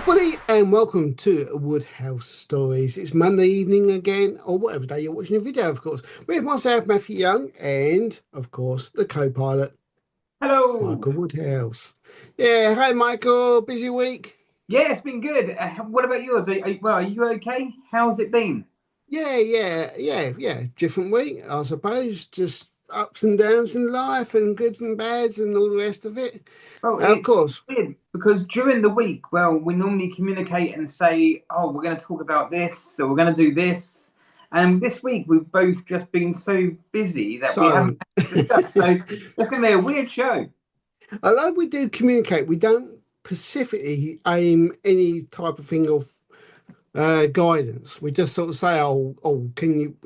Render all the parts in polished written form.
everybody, and welcome to Woodhouse Stories. It's Monday evening again, or whatever day you're watching the video, of course. With myself, Matthew Young, and of course, the co-pilot, Hello. Michael Woodhouse. Yeah, hi, Michael. Busy week? Yeah, it's been good. What about yours? Are you okay? How's it been? Yeah. Different week, I suppose. Just ups and downs in life, and goods and bads, and all the rest of it. Well, Of it's course. weird because during the week, well, we normally communicate and say, "Oh, we're going to talk about this, or we're going to do this." And this week, we've both just been so busy that we haven't Silent. discussed. So it's going to be a weird show. Although we do communicate, we don't specifically aim any type of thing of guidance. We just sort of say,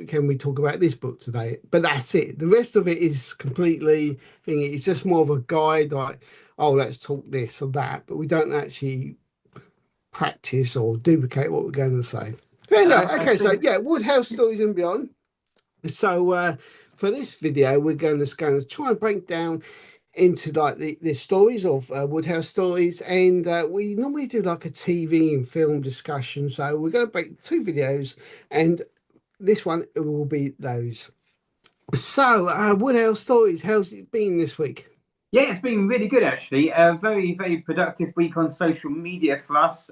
can we talk about this book today? But that's it. The rest of it is completely thing. It's just more of a guide, like, oh, let's talk this or that. But we don't actually practice or duplicate what we're going to say. But anyway, I okay, so think, yeah, Woodhouse Stories and Beyond. So for this video, we're going to try and break down into like the stories of Woodhouse stories, and we normally do like a TV and film discussion. So we're going to break two videos, and this one will be those. So Woodhouse stories, how's it been this week? yeah, it's been really good actually. A very, very productive week on social media for us.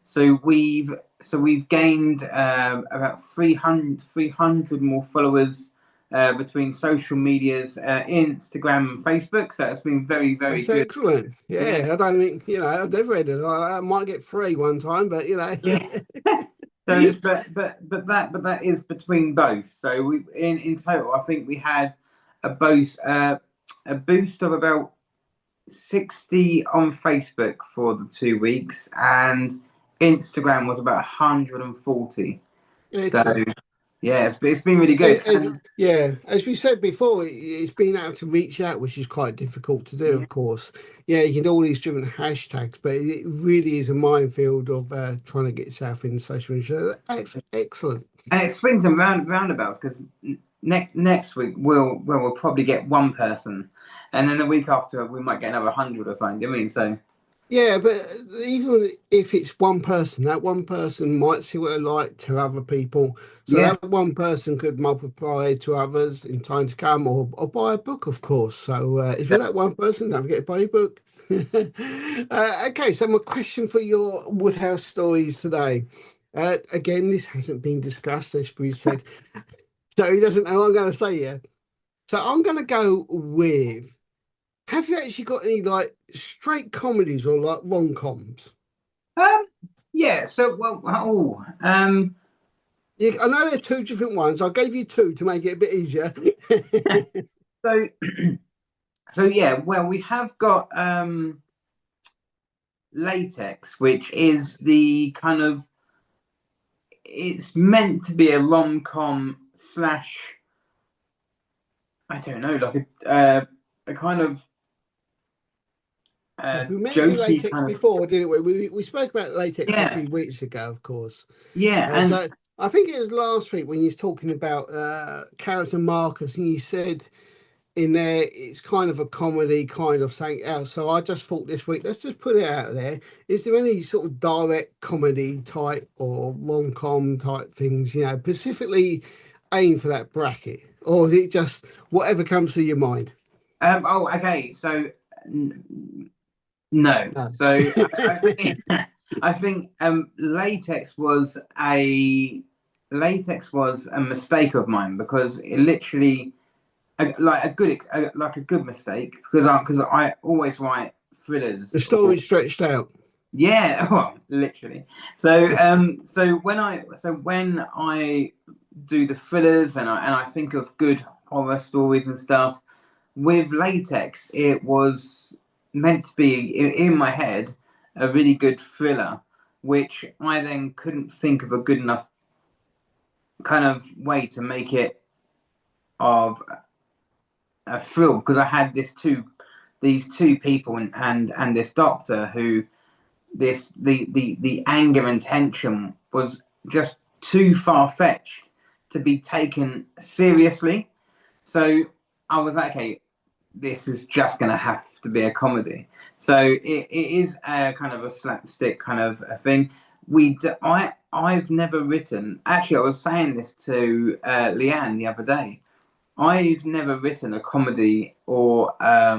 So we've we've gained about 300 more followers between social medias, Instagram and Facebook. So it's been very, very That's good. excellent. Yeah, Yeah, I don't think I've never had it like that. I might get three one time, but yeah. So, but that is between both. So we in total, I think we had a boost of about 60 on Facebook for the 2 weeks, and Instagram was about 140. So excellent. yeah, it's been really As, good. as, And yeah, as we said before, it's been able to reach out, which is quite difficult to do, yeah, of course. Yeah, you can do all these different hashtags, but it really is a minefield of trying to get yourself in social media. That's excellent. and it swings and roundabouts because next week we'll probably get one person, and then the week after we might get another 100 or something. Do you know what I mean? So Yeah, but even if it's one person, that one person might see what they like to other people. So yeah, that one person could multiply to others in time to come, or buy a book, of course. So if you're that one person, don't forget to buy a book. Okay, so my question for your Woodhouse stories today. Again, this hasn't been discussed, as we said. So he doesn't know what I'm going to say yet. So I'm going to go with, have you actually got any like straight comedies or like rom-coms? um, yeah. So Yeah, I know there are two different ones. I gave you two to make it a bit easier. so so yeah. Well, we have got latex, which is the kind of it's meant to be a rom com slash I don't know like a kind of We mentioned jokey latex kind of before, didn't we? We spoke about latex a yeah few weeks ago, of course. yeah and So I think it was last week when you was talking about Carrots and Marcus, and you said in there it's kind of a comedy, kind of something else. So I just thought this week, let's just put it out there. Is there any sort of direct comedy type or rom-com type things, specifically aimed for that bracket? Or is it just whatever comes to your mind? oh okay so no No. so I think I think latex was a mistake of mine because it literally like a good mistake because I always write The thrillers or story stretched out. yeah well literally so when I do the thrillers and I think of good horror stories and stuff with latex it was meant to be in my head a really good thriller which I then couldn't think of a good enough kind of way to make it of a thrill because I had these two people and this doctor who the anger and tension was just too far fetched to be taken seriously. So I was like, okay, this is just gonna have to be a comedy. So it is a kind of a slapstick kind of a thing. I've never written. Actually, I was saying this to Leanne the other day. I've never written a comedy or a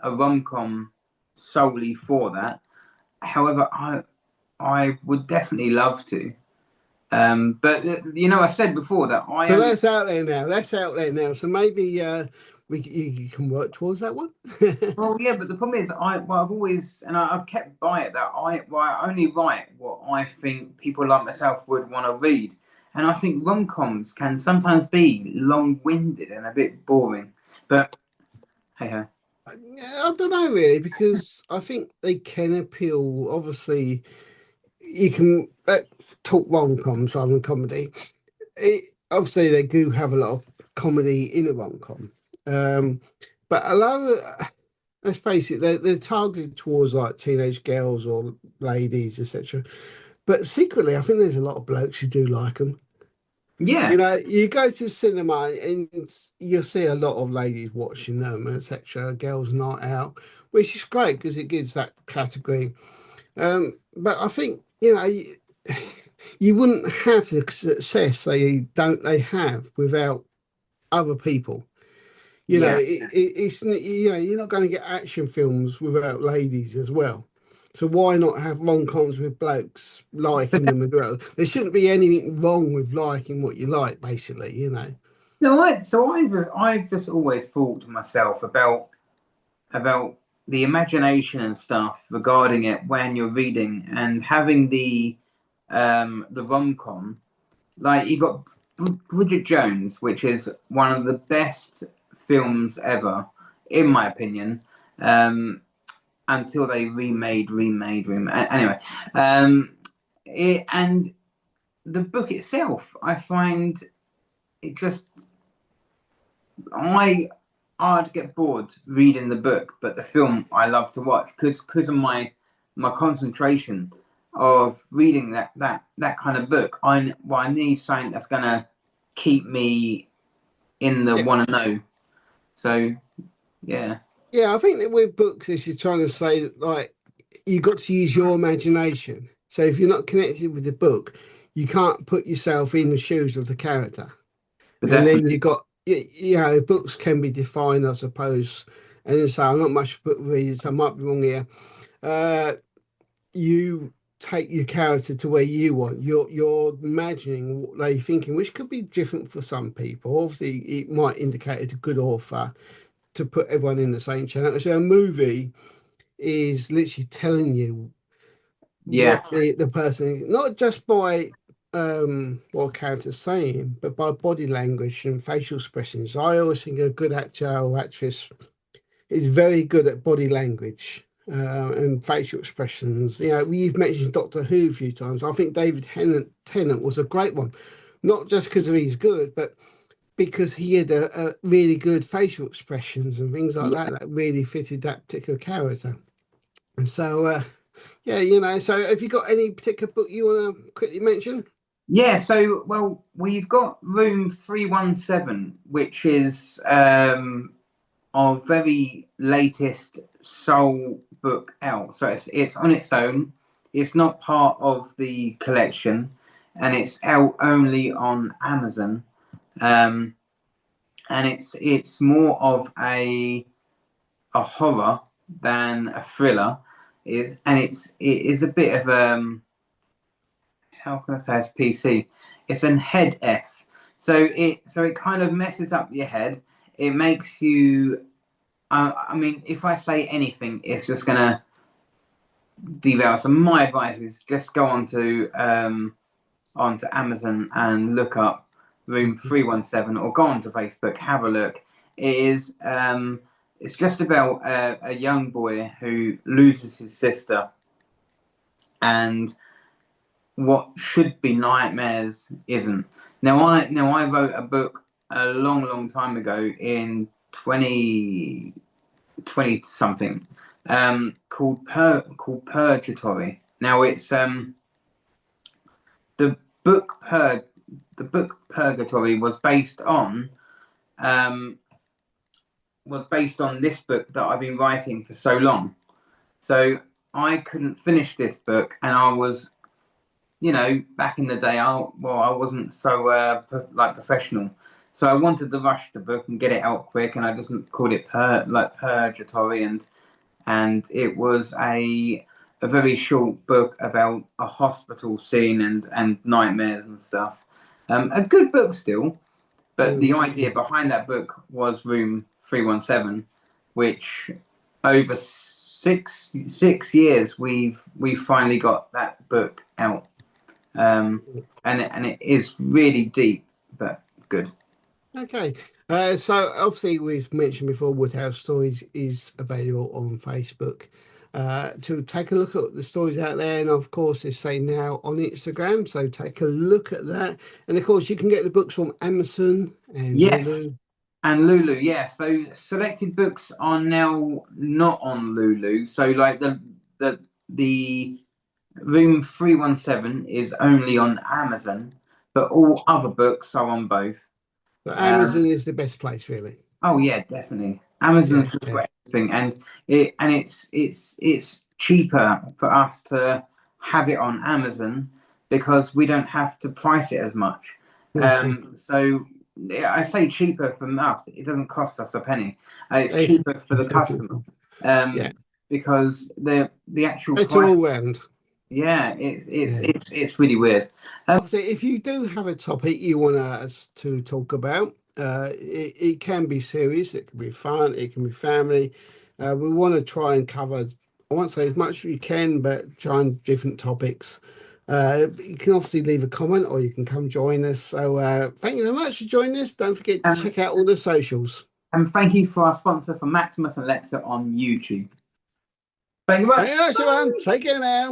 rom com solely for that. However, I would definitely love to. But I said before that I So only. that's out there now. That's out there now. So maybe you can work towards that one. Well, yeah, but the problem is, I've always, and I've kept by it that I only write what I think people like myself would want to read, and I think rom-coms can sometimes be long-winded and a bit boring. But hey ho. I don't know really because I think they can appeal. Obviously, you can talk rom-coms rather than comedy. Obviously, they do have a lot of comedy in a rom-com, um, but a lot of, let's face it, they're targeted towards like teenage girls or ladies, etc. But secretly, I think there's a lot of blokes who do like them. Yeah, You go to the cinema and you'll see a lot of ladies watching them, etc. Girls' night out, which is great because it gives that category. But I think you wouldn't have the success they have without other people. yeah. It's you're not going to get action films without ladies as well. So why not have rom-coms with blokes liking them as well? There shouldn't be anything wrong with liking what you like, basically. No, I've just always thought to myself about the imagination and stuff regarding it when you're reading and having the rom-com. Like you got Bridget Jones, which is one of the best films ever, in my opinion. Um, until they remade. Anyway, and the book itself, I find it just I I'd get bored reading the book, but the film I love to watch because of my concentration of reading that kind of book. I need something that's gonna keep me in the Yeah, want to know. So yeah, yeah. I think that with books, this is trying to say that like you got to use your imagination. So if you're not connected with the book, you can't put yourself in the shoes of the character. but And then definitely you got, books can be defined, I suppose. And so I'm not much book reader, so I might be wrong here. Uh, you take your character to where you want. You're imagining what they're thinking, which could be different for some people. Obviously, it might indicate a good author to put everyone in the same channel. So a movie is literally telling you yeah, what the person, not just by what a character's saying, but by body language and facial expressions. I always think a good actor or actress is very good at body language and facial expressions. You've mentioned Doctor Who a few times. I think Tennant was a great one, not just because he's good, but because he had a really good facial expressions and things like yeah. that really fitted that particular character. And so, yeah, so have you got any particular book you want to quickly mention? Yeah, so well, we've got Room 317, which is our very latest Soul book out. So it's on its own. It's not part of the collection, and it's out only on Amazon. Um, and it's more of a horror than a thriller. It is a bit of how can I say it's PC? It's an head F. So it kind of messes up your head. It makes you. I mean, if I say anything, it's just gonna derail. So my advice is just go onto Amazon and look up Room 317, or go onto Facebook, have a look. It is it's just about a young boy who loses his sister, and what should be nightmares isn't. Now I wrote a book a long time ago in 2020 something, called Purgatory. Now it's the book Pur the book Purgatory was based on um was based on this book that I've been writing for so long. So I couldn't finish this book, and I was, back in the day, I wasn't so professional. So I wanted to rush the book and get it out quick, and I just called it purgatory, and it was a very short book about a hospital scene and nightmares and stuff. A good book still, but the idea behind that book was Room 317, which over six years we've finally got that book out, and it is really deep but good. Okay. So obviously we've mentioned before Woodhouse Stories is available on Facebook. To take a look at the stories out there, and of course it's say now on Instagram, so take a look at that. And of course you can get the books from Amazon and Yes, Lulu. and Lulu, yeah. So selected books are now not on Lulu. So like the Room 317 is only on Amazon, but all other books are on both. But Um, Amazon is the best place, really. oh yeah, definitely. Yeah, Amazon's just yeah. got everything, and it's cheaper for us to have it on Amazon because we don't have to price it as much. Okay. So yeah, I say cheaper from us. It doesn't cost us a penny. It's It's, cheaper for the customer, yeah, because the actual better price. all round. Yeah, Yeah. it's really weird. Obviously, if you do have a topic you want us to talk about, it can be serious, it can be fun, it can be family. We want to try and cover, I won't say as much as you can, but try and different topics. You can obviously leave a comment or you can come join us. So thank you very much for joining us. Don't forget to Um, check out all the socials. and thank you for our sponsor for Maximus and Alexa on YouTube. Thank you Thank much. you very much, everyone. Take care now.